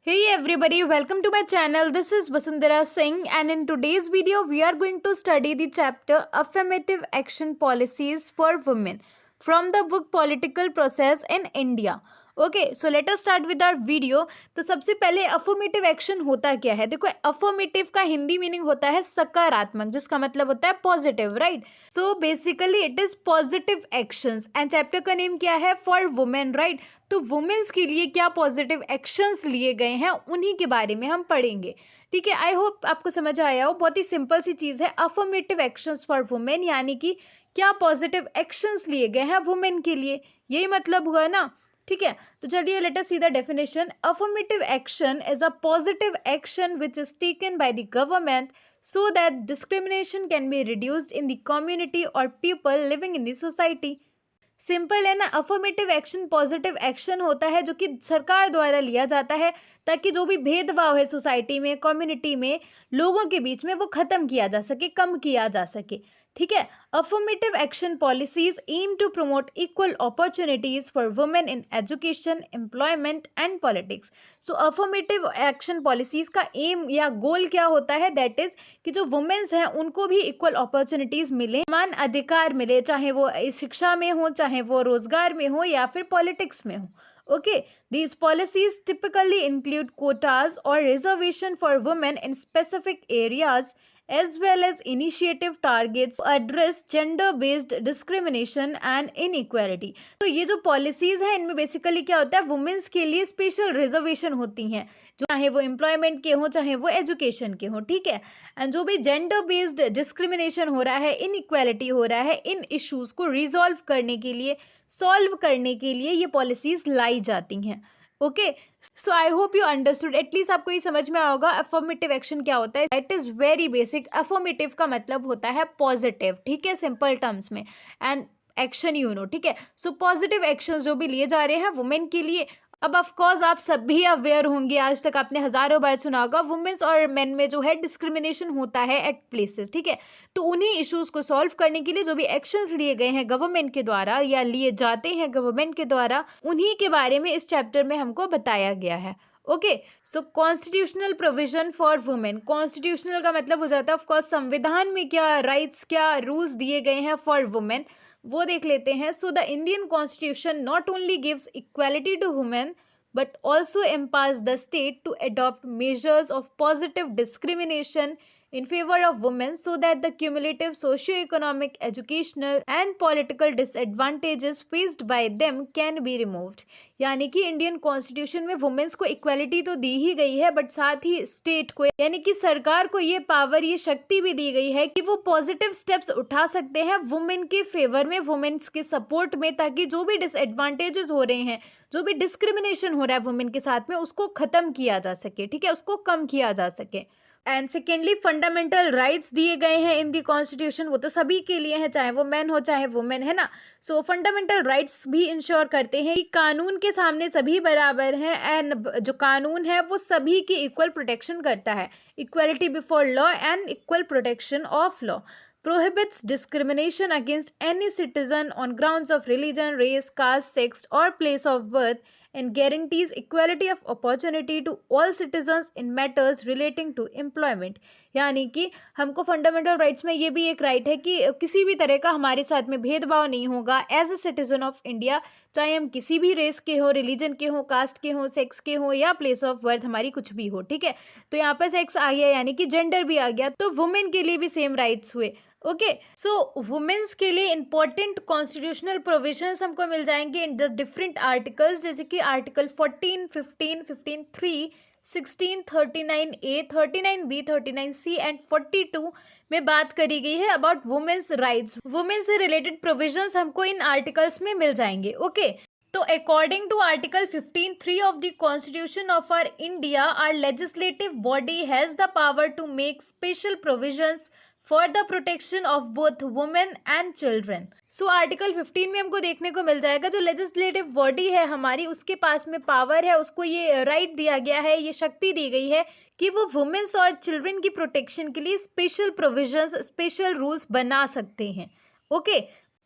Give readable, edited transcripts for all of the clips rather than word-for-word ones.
Hey everybody, welcome to my channel. This is Vasundhara Singh, and in today's video we are going to study the chapter Affirmative Action Policies for Women from the book Political Process in India. Okay so let us start with our video. तो सबसे पहले affirmative action होता क्या है? देखो, affirmative का Hindi meaning होता है सकारात्मक, जिसका मतलब होता है positive, right? So basically it is positive actions and chapter का नेम क्या है? For women, right? तो वुमेन्स के लिए क्या पॉजिटिव एक्शंस लिए गए हैं उन्हीं के बारे में हम पढ़ेंगे। ठीक है, आई होप आपको समझ आया हो। बहुत ही सिंपल सी चीज़ है, अफर्मेटिव एक्शंस फॉर वुमेन, यानी कि क्या पॉजिटिव एक्शंस लिए गए हैं वुमेन के लिए, यही मतलब हुआ ना। ठीक है, तो चलिए let us see the definition. Affirmative action is a positive action which is taken by the government so that discrimination can be reduced in the community or people living in the society। Simple है ना, affirmative action positive action होता है जो कि सरकार द्वारा लिया जाता है ताकि जो भी भेदभाव है सोसाइटी में, कम्युनिटी में, लोगों के बीच में, वो खत्म किया जा सके, कम किया जा सके। ठीक है, affirmative action policies aim to promote equal opportunities for women in education, employment and politics. So affirmative action policies का एम या गोल क्या होता है? दैट इज कि जो वुमेन्स हैं उनको भी इक्वल अपॉर्चुनिटीज मिले, समान अधिकार मिले, चाहे वो शिक्षा में हो, चाहे वो रोजगार में हो या फिर पॉलिटिक्स में हो। Okay, these policies typically include quotas or reservation for women in specific areas as well as initiative targets to address gender-based discrimination and inequality। तो ये जो पॉलिसीज हैं इनमें बेसिकली क्या होता है? वुमेन्स के लिए स्पेशल रिजर्वेशन होती हैं, जो चाहे वो एम्प्लॉयमेंट के हो, चाहे वो एजुकेशन के हो। ठीक है, एंड जो भी जेंडर बेस्ड डिस्क्रिमिनेशन हो रहा है, इनइक्वालिटी हो रहा है, इन इश्यूज को रिजॉल्व करने के लिए, सॉल्व करने के लिए ये पॉलिसीज लाई जाती हैं। Okay, so I hope you understood, at least आपको ये समझ में आएगा अफर्मेटिव एक्शन क्या होता है। That is very basic. Affirmative का मतलब होता है पॉजिटिव, ठीक है, सिंपल टर्म्स में, एंड एक्शन यू नो। ठीक है, सो पॉजिटिव एक्शन जो भी लिए जा रहे हैं वुमेन के लिए। अब ऑफ कोर्स आप सब भी अवेयर होंगे, आज तक आपने हजारों बार सुना होगा वुमेन्स और मेन में जो है डिस्क्रिमिनेशन होता है एट प्लेसेस। ठीक है, तो उन्हीं इश्यूज को सॉल्व करने के लिए जो भी एक्शंस लिए गए हैं गवर्नमेंट के द्वारा या लिए जाते हैं गवर्नमेंट के द्वारा, उन्हीं के बारे में इस चैप्टर में हमको बताया गया है। Okay, so constitutional provision for women. Constitutional का मतलब हो जाता है ऑफ कोर्स संविधान में क्या राइट्स, क्या रूल्स दिए गए हैं फॉर वुमेन, वो देख लेते हैं। So the Indian constitution not only gives equality to women but also empowers the state to adopt measures of positive discrimination in favor of women so that the cumulative socio-economic, educational and political disadvantages faced by them can be removed। यानी कि Indian constitution में women's को equality तो दी ही गई है, but साथ ही state को यानी कि सरकार को ये पावर, ये शक्ति भी दी गई है कि वो पॉजिटिव स्टेप्स उठा सकते हैं वुमेन के फेवर में, वुमेन्स के सपोर्ट में, ताकि जो भी डिसएडवांटेजेस हो रहे हैं, जो भी डिस्क्रिमिनेशन हो रहा है वुमेन के साथ में, उसको खत्म किया जा सके। ठीक है, उसको कम किया जा सके। एंड सेकेंडली फंडामेंटल राइट्स दिए गए हैं इन दी कॉन्स्टिट्यूशन, वो तो सभी के लिए है, चाहे वो मैन हो चाहे वुमेन, है ना। सो फंडामेंटल राइट्स भी इंश्योर करते हैं कि कानून के सामने सभी बराबर हैं, एंड जो कानून है वो सभी की इक्वल प्रोटेक्शन करता है। Equality before law and equal protection of law. prohibits discrimination against any citizen on grounds of religion, race, caste, sex or place of birth and guarantees equality of opportunity to all citizens in matters relating to employment। यानी कि हमको fundamental rights में ये भी एक right है कि किसी भी तरह का हमारे साथ में भेदभाव नहीं होगा as a citizen of India, चाहे हम किसी भी रेस के हो, रिलीजन के हो, कास्ट के हो, सेक्स के हो या प्लेस ऑफ बर्थ हमारी कुछ भी हो। ठीक है, तो यहाँ पर सेक्स आ गया यानी कि जेंडर भी आ गया, तो वुमेन के लिए भी सेम राइट्स हुए। ओके, सो वुमेन्स के लिए इंपॉर्टेंट कॉन्स्टिट्यूशनल प्रोविजंस हमको मिल जाएंगे इन द डिफरेंट आर्टिकल्स, जैसे कि article 14, 15, 15(3), 16, 39A, 39B, 39C and 42 में बात करी गई है अबाउट वुमेन्स राइट्स। वुमेन से रिलेटेड प्रोविजंस हमको इन आर्टिकल्स में मिल जाएंगे। ओके, तो according to article 15(3) of the constitution of our India, our legislative body has the power to make special provisions for the protection of both women and children. So article 15 में हमको देखने को मिल जाएगा जो लेजिस्लेटिव बॉडी है हमारी, उसके पास में पावर है, उसको ये राइट दिया गया है, ये शक्ति दी गई है कि वो वुमेन्स और चिल्ड्रन की प्रोटेक्शन के लिए स्पेशल प्रोविजंस, स्पेशल रूल्स बना सकते हैं। ओके,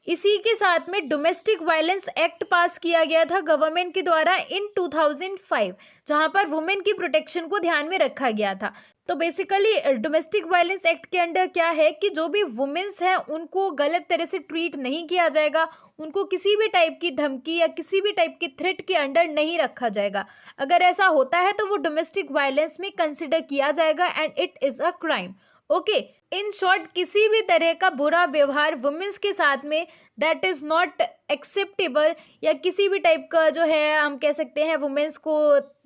इसी के साथ में डोमेस्टिक वायलेंस एक्ट पास किया गया था गवर्नमेंट के द्वारा इन 2005, जहां पर वुमेन की प्रोटेक्शन को ध्यान में रखा गया था। तो बेसिकली डोमेस्टिक वायलेंस एक्ट के अंडर क्या है कि जो भी वुमेन्स हैं उनको गलत तरह से ट्रीट नहीं किया जाएगा, उनको किसी भी टाइप की धमकी या किसी भी टाइप की थ्रेट के अंडर नहीं रखा जाएगा। अगर ऐसा होता है तो वो डोमेस्टिक वायलेंस में कंसिडर किया जाएगा and it is a crime. Okay, in short किसी भी तरह का बुरा व्यवहार वुमेन्स के साथ में दैट इज नॉट एक्सेप्टेबल, या किसी भी टाइप का जो है हम कह सकते हैं वुमेन्स को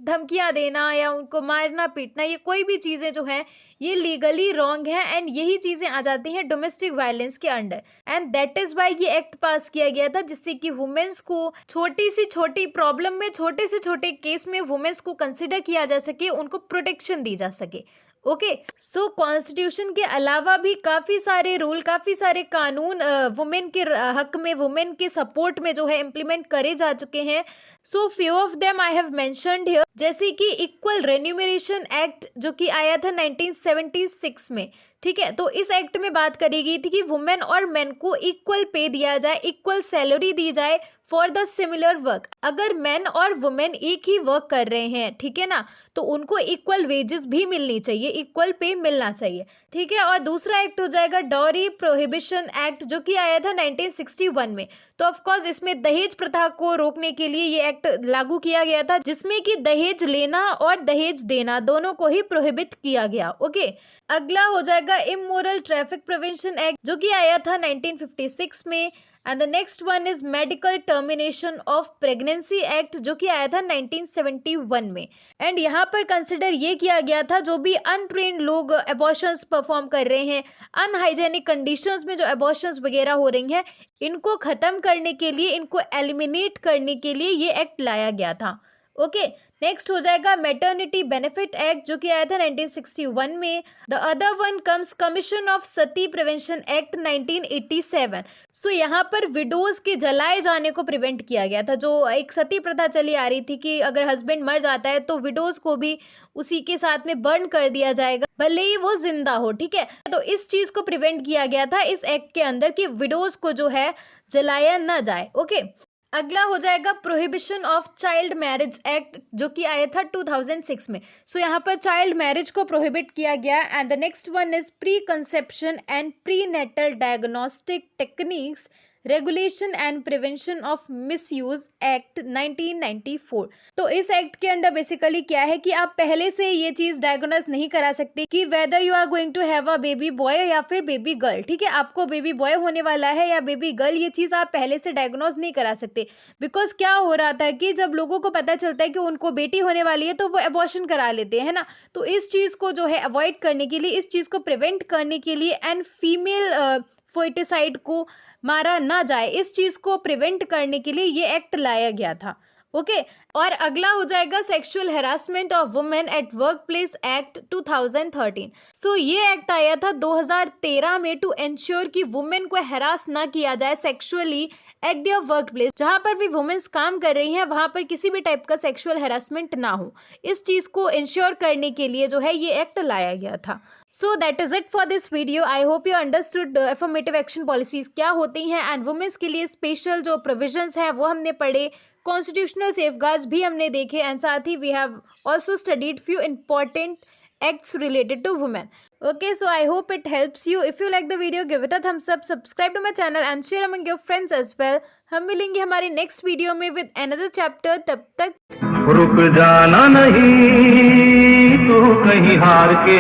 धमकियां देना या उनको मारना पीटना, ये कोई भी चीज़ें जो हैं ये लीगली रॉन्ग है एंड यही चीज़ें आ जाती हैं डोमेस्टिक वायलेंस के under. And that is why ये एक्ट पास किया गया था, जिससे कि वुमेन्स को छोटी से छोटी प्रॉब्लम में, छोटे से छोटे केस में वुमेन्स को कंसिडर किया जा सके, उनको प्रोटेक्शन दी जा सके। ओके, सो कॉन्स्टिट्यूशन के अलावा भी काफ़ी सारे रूल, काफ़ी सारे कानून वुमेन के हक में, वुमेन के सपोर्ट में जो है इम्प्लीमेंट करे जा चुके हैं। So few of them I have mentioned here, जैसे कि इक्वल रेन्यूमरेशन एक्ट जो कि आया था 1976 में। ठीक है, तो इस एक्ट में बात करी गई थी कि वुमेन और मेन को इक्वल पे दिया जाए, इक्वल सैलरी दी जाए फॉर द सिमिलर वर्क। अगर मेन और वुमेन एक ही वर्क कर रहे हैं, ठीक है ना, तो उनको इक्वल वेजेस भी मिलनी चाहिए, इक्वल पे मिलना चाहिए। ठीक है, और दूसरा एक्ट हो जाएगा डॉरी प्रोहिबिशन एक्ट जो कि आया था 1961 में। तो ऑफ कोर्स इसमें दहेज प्रथा को रोकने के लिए ये एक्ट लागू किया गया था, जिसमें कि दहेज लेना और दहेज देना दोनों को ही प्रोहिबिट किया गया। ओके, अगला हो जाएगा इमोरल ट्रैफिक प्रिवेंशन एक्ट जो कि आया था 1956 में। And the next one is medical termination of pregnancy act जो कि आया था 1971 में। एंड यहाँ पर कंसिडर ये किया गया था जो भी अनट्रेन्ड लोग अबॉर्शंस परफॉर्म कर रहे हैं, अनहाइजेनिक कंडीशंस में जो अबॉर्शंस वगैरह हो रही हैं, इनको ख़त्म करने के लिए, इनको एलिमिनेट करने के लिए ये एक्ट लाया गया था। ओके, नेक्स्ट हो जाएगा मैटरनिटी बेनिफिट एक्ट जो कि आया था 1961 में। The other one comes commission of Sati prevention act 1987। सो यहाँ पर विडोज के जलाए जाने को प्रिवेंट किया गया था। जो एक सती प्रथा चली आ रही थी कि अगर हस्बैंड मर जाता है तो विडोज को भी उसी के साथ में बर्न कर दिया जाएगा, भले ही वो जिंदा हो। ठीक है, तो इस चीज को प्रिवेंट किया गया था इस एक्ट के अंदर कि विडोज को जो है जलाया ना जाए। ओके, अगला हो जाएगा prohibition of child marriage act जो कि आया था 2006 में। सो यहाँ पर चाइल्ड मैरिज को प्रोहिबिट किया गया। And the next one is pre conception and pre natal diagnostic techniques regulation and prevention of misuse act 1994। तो इस एक्ट के अंडर बेसिकली क्या है कि आप पहले से ये चीज डायग्नोस नहीं करा सकते कि whether you are going to have a baby boy या फिर बेबी गर्ल। ठीक है, आपको बेबी बॉय होने वाला है या बेबी गर्ल, ये चीज आप पहले से डायग्नोस नहीं करा सकते। बिकॉज क्या हो रहा था कि जब लोगों को पता चलता है कि उनको बेटी होने वाली है तो वो एबॉर्शन करा लेते हैं ना। तो इस चीज को जो है अवॉइड करने के लिए, इस चीज को प्रिवेंट करने के लिए एंड फीमेल फोइटिसाइड को मारा ना जाए, इस चीज को प्रिवेंट करने के लिए ये एक्ट लाया गया था। ओके, और अगला हो जाएगा sexual harassment of women at work place act 2013। सो ये एक्ट आया था 2013 में टू एंश्योर कि वुमेन को हैरास ना किया जाए sexually eight their work place. जहाँ पर भी वुमेन्स काम कर रही हैं वहाँ पर किसी भी टाइप का सेक्सुअल हैरासमेंट ना हो, इस चीज़ को इंश्योर करने के लिए जो है ये एक्ट लाया गया था। So that is it for this video. I hope you understood affirmative action policies क्या होती हैं एंड वुमेन्स के लिए स्पेशल जो प्रोविजंस हैं वो हमने पढ़े, कॉन्स्टिट्यूशनल सेफगार्ड्स भी हमने देखे एंड साथ ही we have also studied few important acts related to women. Okay, so I hope it helps you. If you like the video, give it a thumbs up, subscribe to my channel and share among your friends as well. हम मिलेंगे हमारे next video में with another chapter. तब तक रुक जाना नहीं तू कहीं हार के।